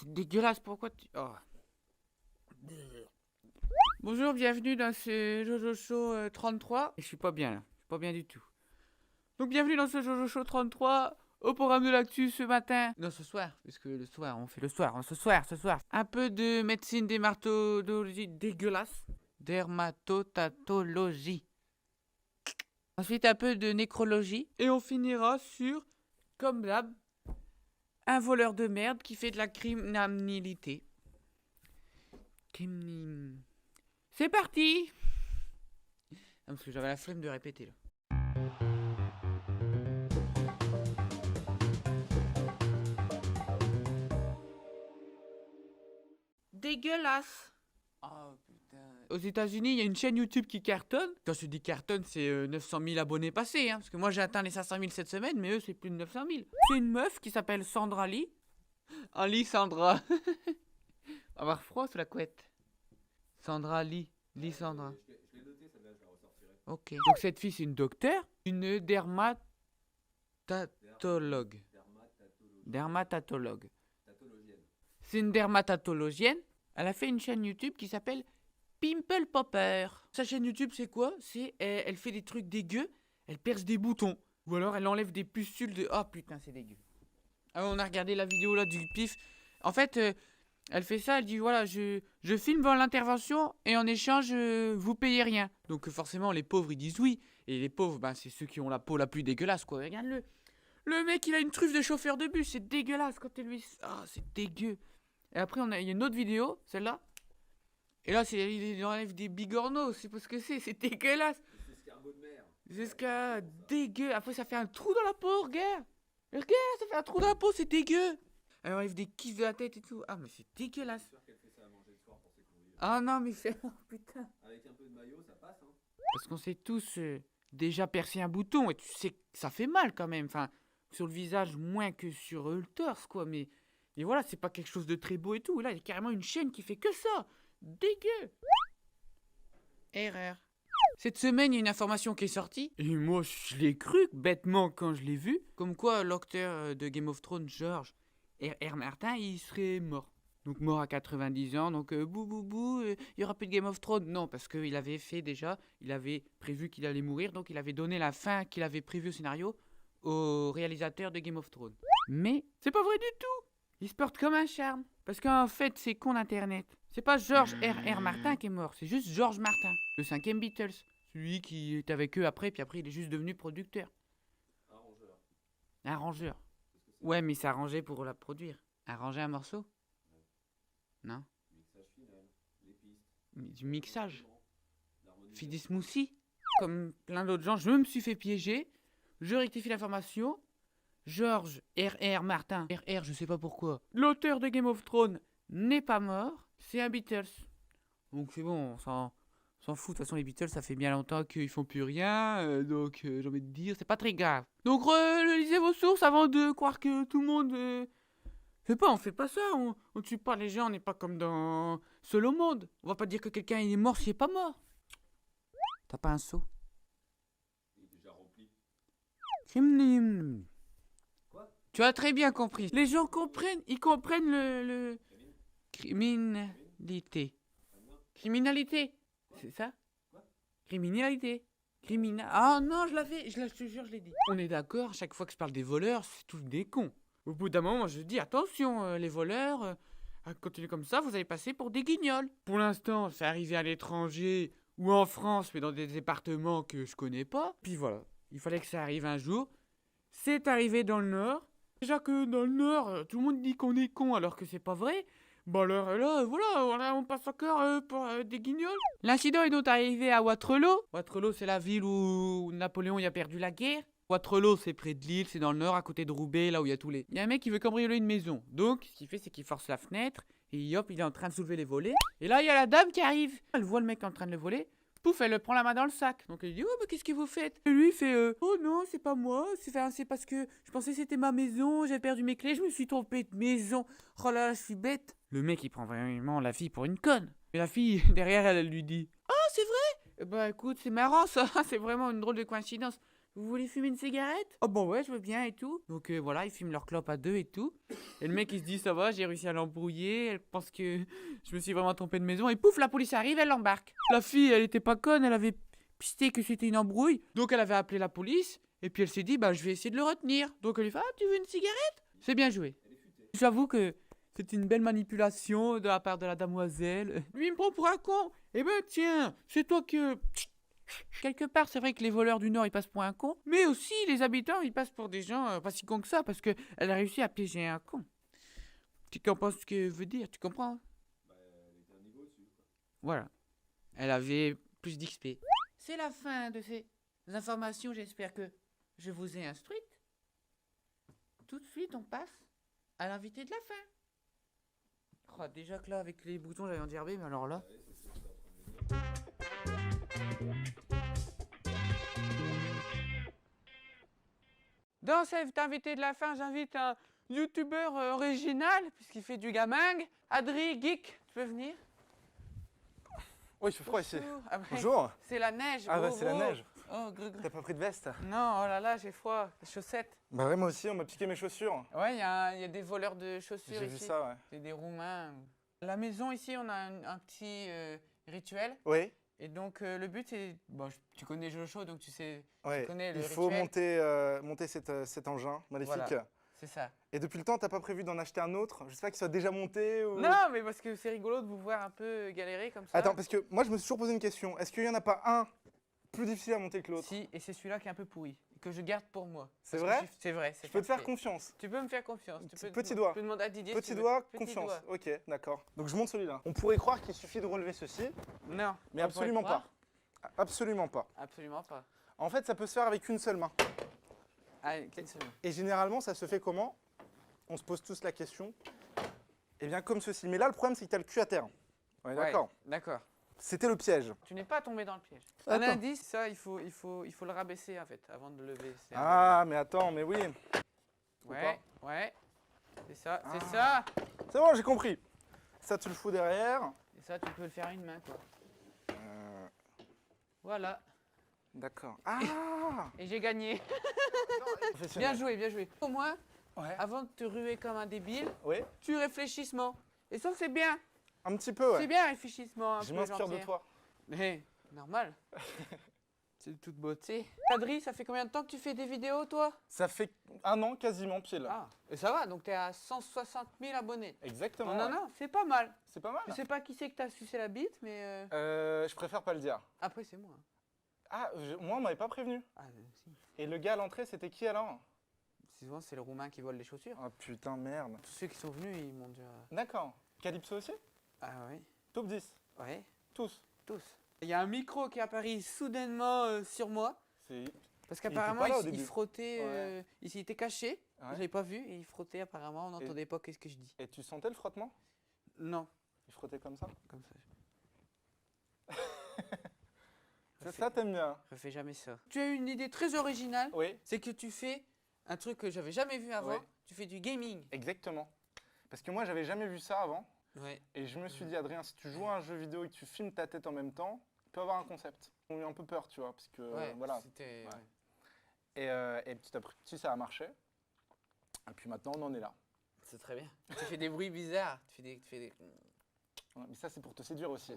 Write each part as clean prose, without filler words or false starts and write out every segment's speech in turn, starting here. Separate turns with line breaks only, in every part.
c'est dégueulasse, pourquoi tu... Oh. Bonjour, bienvenue dans ce Jojo Show 33. Et je suis pas bien là, je suis pas bien du tout. Donc bienvenue dans ce Jojo Show 33. Au programme de l'actu ce matin. Non, ce soir, puisque le soir, on fait le soir, ce soir. Un peu de médecine dermatologie dégueulasse. Dermatotatologie. Ensuite, un peu de nécrologie. Et on finira sur, comme d'hab, un voleur de merde qui fait de la criminalité. C'est parti! Ah, parce que j'avais la flemme de répéter là. Dégueulasse! Oh putain. Aux États-Unis, il y a une chaîne YouTube qui cartonne. Quand je dis cartonne, c'est 900 000 abonnés passés. Hein, parce que moi j'ai atteint les 500 000 cette semaine, mais eux c'est plus de 900 000. C'est une meuf qui s'appelle Sandra Lee. Ali Sandra. On va avoir froid sous la couette. Sandra Lee. Lee Sandra.
Je l'ai noté, celle-là, je la ressortirai.
Ok. Donc cette fille c'est une docteure. Une dermatologue. Dermatatologue.
Tatologienne.
C'est une dermatatologienne. Elle a fait une chaîne YouTube qui s'appelle Pimple Popper. Sa chaîne YouTube, c'est quoi? Elle fait des trucs dégueux. Elle perce des boutons. Ou alors elle enlève des pustules de... Oh putain, c'est dégueu. Ah, on a regardé la vidéo là du pif. En fait, elle fait ça. Elle dit voilà, je filme dans l'intervention et en échange, vous payez rien. Donc forcément, les pauvres, ils disent oui. Et les pauvres, ben, c'est ceux qui ont la peau la plus dégueulasse, quoi. Regarde-le. Le mec, il a une truffe de chauffeur de bus. C'est dégueulasse quand elle lui... Ah, c'est dégueu. Et après, il y a une autre vidéo, celle-là. Et là, il enlève des bigorneaux. C'est pas ce que c'est dégueulasse.
C'est escargot de mer.
C'est ce qu'a dégueu. Après, ça fait un trou dans la peau, regarde. Regarde, ça fait un trou dans la peau, c'est dégueu. Elle enlève des kiffs de la tête et tout. Ah, mais c'est dégueulasse.
C'est sûr qu'elle fait ça à manger le soir pour ses convives.
Ah non, mais c'est... Oh, putain.
Avec un peu de maillot, ça passe, hein.
Parce qu'on s'est tous déjà percé un bouton. Et tu sais que ça fait mal quand même. Enfin, sur le visage, moins que sur le torse, quoi. Mais voilà, c'est pas quelque chose de très beau et tout. Là, il y a carrément une chaîne qui fait que ça. Dégueu. Erreur. Cette semaine, il y a une information qui est sortie. Et moi, je l'ai cru bêtement quand je l'ai vu. Comme quoi, l'acteur de Game of Thrones, George R.R. Martin, il serait mort. Donc mort à 90 ans. Donc il y aura plus de Game of Thrones. Non, parce qu'il avait fait déjà, il avait prévu qu'il allait mourir. Donc il avait donné la fin qu'il avait prévue au scénario au réalisateur de Game of Thrones. Mais c'est pas vrai du tout. Il se porte comme un charme. Parce qu'en fait, c'est con d'internet. C'est pas George R.R. Martin qui est mort, c'est juste George Martin, le 5e Beatles. Celui qui est avec eux après, puis après il est juste devenu producteur.
Arrangeur.
Arrangeur.
Parce que c'est
Ouais, mais il s'est arrangé pour la produire. Arranger un morceau? Non.
mixage final, les pistes.
Du mixage.
L'harmonisation.
Fait des smoothies. Comme plein d'autres gens, je me suis fait piéger. Je rectifie l'information. George R.R. Martin. R.R. je sais pas pourquoi. L'auteur de Game of Thrones n'est pas mort. C'est un Beatles. Donc c'est bon, on s'en fout. De toute façon, les Beatles, ça fait bien longtemps qu'ils font plus rien. Donc j'ai envie de dire, c'est pas très grave. Donc lisez vos sources avant de croire que tout le monde... on fait pas ça. On tue pas les gens. On n'est pas comme dans Seul au monde. On va pas dire que quelqu'un est mort s'il est pas mort. T'as pas un seau?
Il est déjà rempli. Quoi?
Tu as très bien compris. Les gens comprennent. Ils comprennent le... Criminalité. Criminalité. C'est ça?
Quoi?
Criminalité. Ah non, je te jure, je l'ai dit. On est d'accord, à chaque fois que je parle des voleurs, c'est tous des cons. Au bout d'un moment, je dis attention, les voleurs, continuez comme ça, vous allez passer pour des guignols. Pour l'instant, c'est arrivé à l'étranger ou en France, mais dans des départements que je connais pas. Puis voilà, il fallait que ça arrive un jour. C'est arrivé dans le Nord. Déjà que dans le Nord, tout le monde dit qu'on est con alors que c'est pas vrai. Bah alors là, voilà, on passe encore pour des guignols. L'incident est donc arrivé à Waterloo. Waterloo, c'est la ville où Napoléon y a perdu la guerre. Waterloo, c'est près de Lille, c'est dans le Nord, à côté de Roubaix, là où il y a tous les... Il y a un mec qui veut cambrioler une maison. Donc, ce qu'il fait, c'est qu'il force la fenêtre. Et hop, il est en train de soulever les volets. Et là, il y a la dame qui arrive. Elle voit le mec en train de le voler. Pouf, elle le prend la main dans le sac. Donc elle dit, oh, mais qu'est-ce que vous faites? Et lui, il fait, oh non, c'est pas moi. C'est parce que je pensais que c'était ma maison. J'avais perdu mes clés. Je me suis trompé de maison. Oh là là, je suis bête. Le mec, il prend vraiment la fille pour une conne. Et la fille, derrière elle, elle lui dit, oh, c'est vrai? Bah écoute, c'est marrant ça. C'est vraiment une drôle de coïncidence. vous voulez fumer une cigarette? Oh bon ouais, je veux bien et tout. Donc voilà, ils fument leur clope à deux et tout. Et le mec il se dit ça va, j'ai réussi à l'embrouiller, elle pense que je me suis vraiment trompé de maison et pouf, la police arrive, elle l'embarque. La fille, elle était pas conne, elle avait pisté que c'était une embrouille. Donc elle avait appelé la police et puis elle s'est dit bah je vais essayer de le retenir. Donc elle lui fait ah tu veux une cigarette? C'est bien joué. J'avoue que c'est une belle manipulation de la part de la damoiselle. Lui il me prend pour un con. Eh ben tiens, c'est toi que... Quelque part, c'est vrai que les voleurs du Nord, ils passent pour un con. Mais aussi, les habitants, ils passent pour des gens pas si cons que ça, parce qu'elle a réussi à piéger un con. Tu comprends ce que veut dire, tu comprends?
Bah, elle était un niveau au-dessus, quoi.
Voilà. Elle avait plus d'XP. C'est la fin de ces informations, j'espère que je vous ai instruite. Tout de suite, on passe à l'invité de la fin. Oh, déjà que là, avec les boutons, j'avais en gerbé, mais alors là...
Ouais, c'est ce que j'étais en train de me dire.
Dans cet invité de la fin, j'invite un youtubeur original, puisqu'il fait du gaming. Adri, geek, tu peux venir?
Oui, il fait froid ici.
Bonjour. Ah ouais,
Bonjour.
c'est la neige.
Ah bah
gros,
c'est la
gros.
neige.
Oh, gros, gros.
T'as pas pris de veste?
Non, oh là là, j'ai froid. Les chaussettes.
Bah ouais, moi aussi, on m'a piqué mes chaussures.
Ouais, il y a des voleurs de chaussures
J'ai
ici.
vu ça, ouais.
C'est des Roumains. La maison ici, on a un petit rituel.
Oui,
Et donc, le but, c'est... Bon, tu connais Jojo, donc tu sais...
ouais.
connais le
Il faut
rituel.
monter cet engin maléfique.
Voilà. C'est ça.
Et depuis le temps, t'as pas prévu d'en acheter un autre? Je sais pas qu'il soit déjà monté ou...
Non, mais parce que c'est rigolo de vous voir un peu galérer comme ça.
Attends, parce que moi, je me suis toujours posé une question. Est-ce qu'il y en a pas un plus difficile à monter que l'autre?
Si, et c'est celui-là qui est un peu pourri, que je garde pour moi.
C'est
Parce que
vrai?
c'est vrai, c'est
Je peux te faire
fait.
confiance.
Tu peux me faire confiance.
Petit doigt.
Tu peux demander à Didier. si
Petit
tu veux.
doigt,
Petit
confiance.
doigt.
Ok, d'accord. Donc je monte celui-là. On pourrait croire qu'il suffit de relever ceci,
Non.
mais
on
absolument
pourrait
pas. Absolument pas.
croire. Absolument pas.
En fait, ça peut se faire avec une seule main.
Allez, quelle seconde.
Et généralement, ça se fait comment? On se pose tous la question. Eh bien, comme ceci. Mais là, le problème, c'est que tu as le cul à terre. On est d'accord?
D'accord.
C'était le piège.
Tu n'es pas tombé dans le piège.
Attends.
Un indice, ça, il faut le rabaisser en fait, avant de le lever. C'est
Ah, mais attends, mais oui.
ouais, ouais. C'est ça, c'est
Ah.
ça.
C'est bon, j'ai compris. Ça, tu le fous derrière.
Et ça, tu peux le faire à une main, quoi.
Euh,
Voilà.
d'accord. Ah.
Et j'ai gagné. Bien
Professionnel.
joué, bien joué. Au moins,
Ouais.
avant de te ruer comme un débile,
Oui,
tu réfléchissement. Et ça, c'est bien.
un petit peu,
C'est
ouais.
bien, réfléchissement. Un
Je
peu
m'inspire de
gentil.
toi.
Mais, normal. C'est de toute beauté. Adri, ça fait combien de temps que tu fais des vidéos, toi?
Ça fait un an quasiment pile.
Ah, et ça va, donc t'es à 160 000 abonnés.
Exactement.
Non,
ouais.
non, c'est pas mal.
C'est pas mal.
Je sais pas qui c'est que t'as sucé la bite, mais
Je préfère pas le dire.
après, c'est moi.
Ah, moi, on m'avait pas prévenu.
Ah, si.
Et le gars à l'entrée, c'était qui alors?
Souvent, c'est le Roumain qui vole les chaussures.
Ah putain, merde.
Tous ceux qui sont venus, ils m'ont déjà...
D'accord. Calypso aussi?
Ah oui,
Top 10.
ouais,
Tous.
tous. Il y a un micro qui est apparu soudainement sur moi.
C'est...
Parce
était
qu'apparemment,
pas là au
il
début.
frottait...
Ouais.
il était caché.
Ouais.
Je l'avais pas vu. Et il frottait apparemment. On n'entendait pas qu'est-ce que je dis.
Et tu sentais le frottement?
Non,
Il frottait comme ça?
comme ça.
C'est ça, t'aimes bien?
Je fais jamais ça. Tu as une idée très originale.
Oui,
C'est que tu fais un truc que j'avais jamais vu avant.
Ouais.
Tu fais du gaming.
exactement. Parce que moi, j'avais jamais vu ça avant.
Ouais.
Et je me suis dit, Adrien, si tu joues à un jeu vidéo et que tu filmes ta tête en même temps, tu peux avoir un concept. On a eu un peu peur, tu vois, parce que
Ouais,
voilà.
c'était...
Ouais. Et petit à petit, ça a marché. Et puis maintenant, on en est là.
C'est très bien. Tu fais des bruits bizarres. Tu fais des...
Ouais, mais ça, c'est pour te séduire aussi.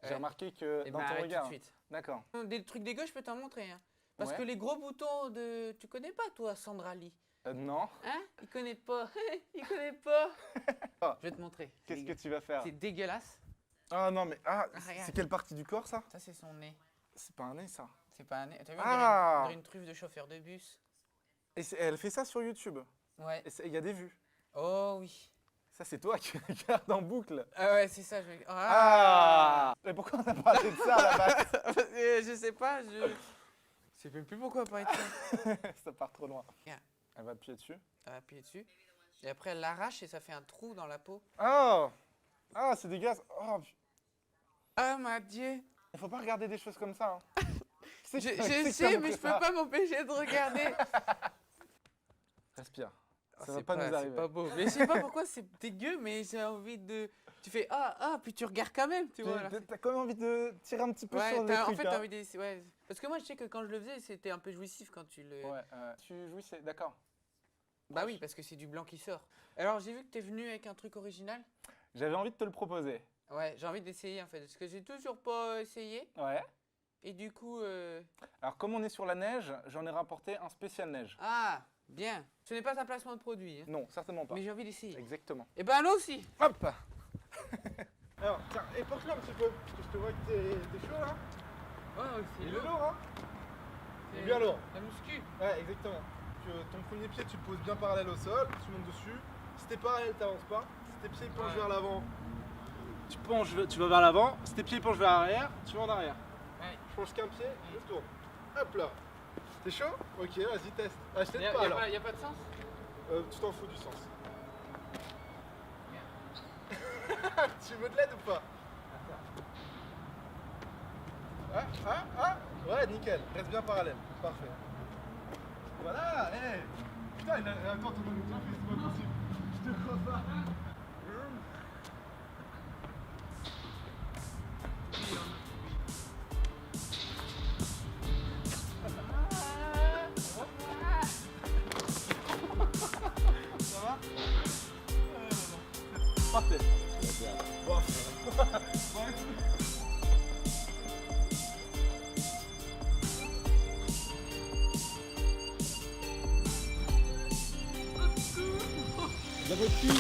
J'ai
Ouais.
remarqué que
Eh
dans
ben,
ton
arrête
regard.
tout de suite.
D'accord.
Des trucs dégueux, je peux t'en montrer. Hein. Parce
Ouais.
que les gros boutons de... Tu connais pas, toi, Sandra Lee?
Non.
Hein? Il connaît pas. Il connaît pas.
Ah.
Je vais te montrer. C'est
Qu'est-ce que tu vas faire?
C'est dégueulasse.
Ah non, mais
Ah, regarde.
c'est quelle partie du corps, ça?
Ça, c'est son nez.
C'est pas un nez, ça.
C'est pas un nez. T'as vu,
Ah.
on dirait une truffe de chauffeur de bus.
Et elle fait ça sur YouTube.
Ouais.
Et il y a des vues.
Oh oui.
Ça, c'est toi qui regardes en boucle.
Ah ouais, c'est ça.
Ah. Mais pourquoi on a parlé de ça à la base?
Je sais pas, je sais même plus pourquoi parler de ça.
Ça part trop loin.
Regarde.
Elle va appuyer dessus.
Elle va appuyer dessus. Et après, elle l'arrache et ça fait un trou dans la peau.
Oh. Ah, c'est dégueulasse. Oh.
Ah, mon Dieu.
Il faut pas regarder des choses comme ça. Hein.
Je sais, mais je peux pas m'empêcher de regarder.
Respire.
Oh,
Ça va pas nous
c'est
arriver.
pas beau. Mais je sais pas pourquoi c'est dégueu, mais j'ai envie de... Tu fais puis tu regardes quand même, tu vois.
T'as quand même envie de tirer un petit peu
Ouais,
sur le
en
truc.
fait,
hein.
t'as envie d'essayer. Ouais. Parce que moi, je sais que quand je le faisais, c'était un peu jouissif quand tu le.
Ouais, tu jouissais, d'accord.
Bah oui, parce que c'est du blanc qui sort. Alors, j'ai vu que t'es venu avec un truc original.
J'avais envie de te le proposer.
Ouais, j'ai envie d'essayer en fait, parce que j'ai toujours pas essayé.
Ouais.
Et du coup.
Alors, comme on est sur la neige, j'en ai rapporté un spécial neige.
Ah, bien. Ce n'est pas un placement de produit, hein.
Non, certainement pas.
Mais j'ai envie d'essayer.
Exactement.
Et ben, là aussi.
Hop. Alors, tiens, époque-le un petit peu, parce que je te vois que t'es chaud là.
Ouais,
Il est lourd, hein.
c'est
Il est bien lourd.
La muscu.
Ouais, exactement. Ton premier pied, tu le poses bien parallèle au sol, tu montes dessus. Si t'es parallèle, t'avances pas. Si tes pieds penchent vers l'avant, tu vas vers l'avant. Si tes pieds penchent vers l'arrière, tu vas en arrière.
Ouais.
Je penche qu'un pied, je tourne. Hop là. T'es chaud? Ok, vas-y, teste. Ah, je t'aide pas alors.
Y a pas de sens?
Tu t'en fous du sens. Tu veux de l'aide ou pas? Ouais, nickel. Reste bien parallèle. Parfait. Voilà, hé. Putain, il a... Attends, ton nom bien fait, c'est pas possible. Je te crois pas. Ça va? Parfait. Bon.
La voiture.